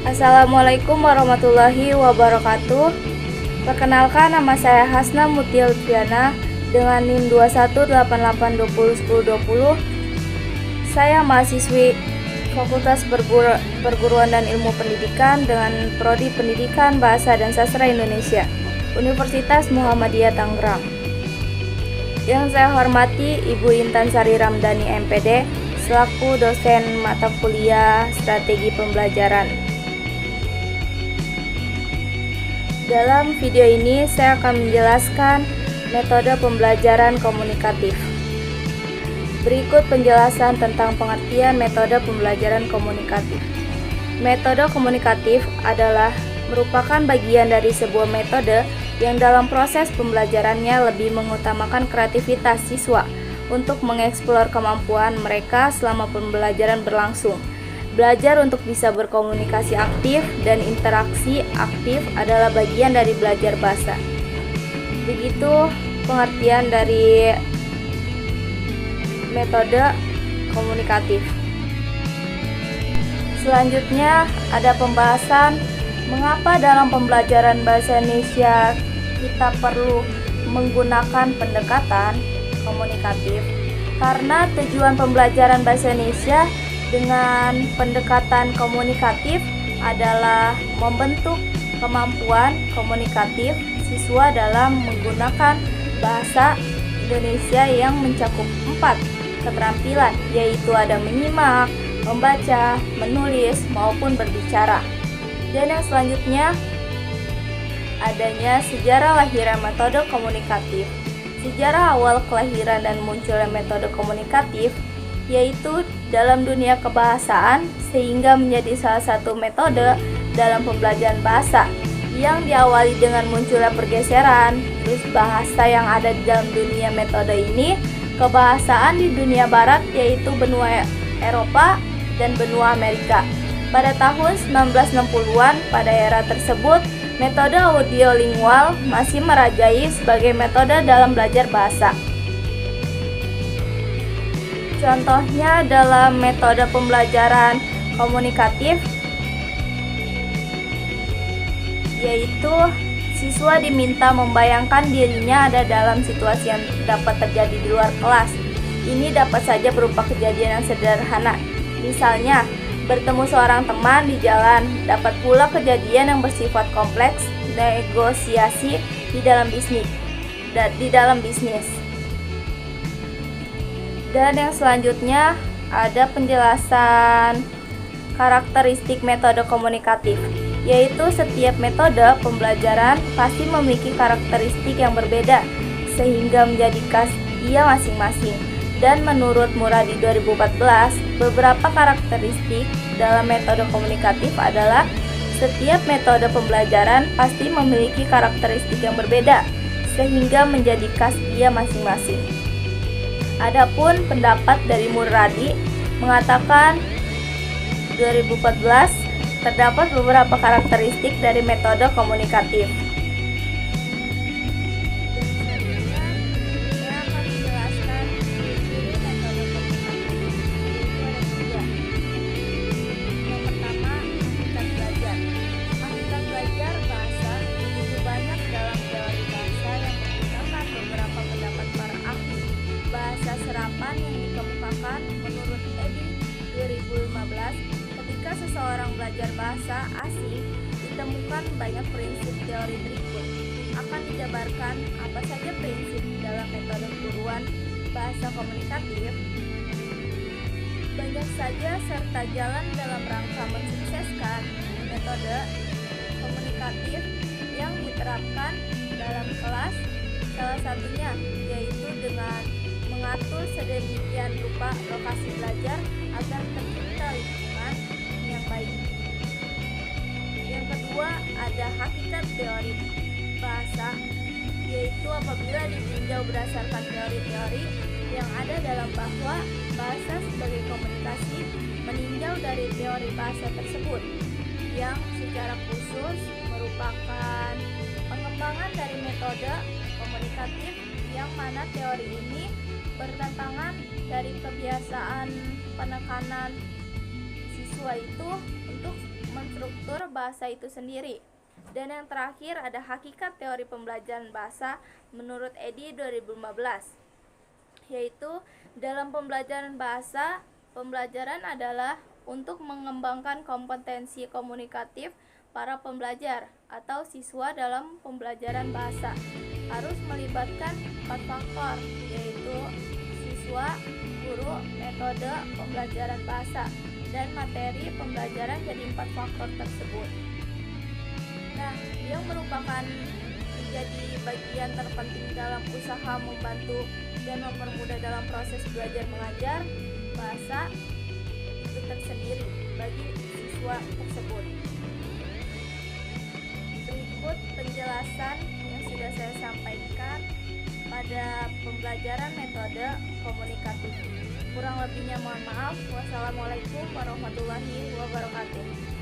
Assalamualaikum warahmatullahi wabarakatuh. Perkenalkan, nama saya Hasna Mutia Lutfiana dengan NIM 2188201020. Saya mahasiswi Fakultas Perguruan dan Ilmu Pendidikan dengan Prodi Pendidikan Bahasa dan Sastra Indonesia, Universitas Muhammadiyah Tangerang. Yang saya hormati Ibu Intan Sari Ramdhani MPD selaku dosen mata kuliah Strategi Pembelajaran. Dalam video ini saya akan menjelaskan metode pembelajaran komunikatif. Berikut penjelasan tentang pengertian metode pembelajaran komunikatif. Metode komunikatif adalah merupakan bagian dari sebuah metode yang dalam proses pembelajarannya lebih mengutamakan kreativitas siswa untuk mengeksplor kemampuan mereka selama pembelajaran berlangsung. Belajar untuk bisa berkomunikasi aktif dan interaksi aktif adalah bagian dari belajar bahasa. Begitu pengertian dari metode komunikatif. Selanjutnya ada pembahasan mengapa dalam pembelajaran bahasa Indonesia kita perlu menggunakan pendekatan komunikatif. Karena tujuan pembelajaran bahasa Indonesia dengan pendekatan komunikatif adalah membentuk kemampuan komunikatif siswa dalam menggunakan bahasa Indonesia yang mencakup 4 keterampilan, yaitu ada menyimak, membaca, menulis, maupun berbicara. Dan yang selanjutnya adanya sejarah lahirnya metode komunikatif. Sejarah awal kelahiran dan munculnya metode komunikatif yaitu dalam dunia kebahasaan, sehingga menjadi salah satu metode dalam pembelajaran bahasa yang diawali dengan munculnya pergeseran terus bahasa yang ada di dalam dunia metode ini kebahasaan di dunia barat, yaitu benua Eropa dan benua Amerika. Pada tahun 1960-an, pada era tersebut metode audiolingual masih merajai sebagai metode dalam belajar bahasa. Contohnya dalam metode pembelajaran komunikatif yaitu siswa diminta membayangkan dirinya ada dalam situasi yang dapat terjadi di luar kelas. Ini dapat saja berupa kejadian yang sederhana, misalnya bertemu seorang teman di jalan. Dapat pula kejadian yang bersifat kompleks, negosiasi di dalam bisnis. Dan yang selanjutnya ada penjelasan karakteristik metode komunikatif, yaitu setiap metode pembelajaran pasti memiliki karakteristik yang berbeda sehingga menjadi khas ia masing-masing. Dan menurut Muradi 2014, beberapa karakteristik dalam metode komunikatif adalah setiap metode pembelajaran pasti memiliki karakteristik yang berbeda sehingga menjadi khas ia masing-masing. Adapun pendapat dari Muradi mengatakan 2014 terdapat beberapa karakteristik dari metode komunikatif. Saya akan menjelaskan ciri metode komunikatif, yaitu ada 3. Yang pertama, hakikat belajar. Hakikat belajar bahasa begitu banyak dalam teori bahasa yang menggunakan beberapa pendapat para ahli bahasa serapan yang dikemukakan menurut Edi 2015. Ketika seseorang belajar bahasa asing, ditemukan banyak prinsip teori berikut. Akan dijabarkan apa saja prinsip dalam metode buruan bahasa komunikatif. Banyak saja serta jalan dalam rangka mensukseskan metode komunikatif yang diterapkan dalam kelas. Salah satunya yaitu dengan mengatur sedemikian rupa lokasi belajar agar tercipta lingkungan yang baik. Yang kedua, ada hakikat teori bahasa, yaitu apabila ditinjau berdasarkan teori-teori yang ada dalam bahwa bahasa sebagai komunikasi meninjau dari teori bahasa tersebut yang secara khusus merupakan pengembangan dari metode komunikatif yang mana teori ini bertentangan dari kebiasaan penekanan siswa itu untuk menstruktur bahasa itu sendiri. Dan yang terakhir ada hakikat teori pembelajaran bahasa menurut Edi 2015, yaitu dalam pembelajaran bahasa, pembelajaran adalah untuk mengembangkan kompetensi komunikatif para pembelajar atau siswa dalam pembelajaran bahasa. Harus melibatkan 4 faktor, yaitu siswa, guru, metode pembelajaran bahasa, dan materi pembelajaran jadi 4 faktor tersebut. Nah, yang merupakan menjadi bagian terpenting dalam usaha membantu dan mempermudah dalam proses belajar mengajar bahasa itu tersendiri bagi siswa tersebut. Berikut penjelasan yang sudah saya sampaikan pada pembelajaran metode komunikatif. Kurang lebihnya mohon maaf. Wassalamualaikum warahmatullahi wabarakatuh.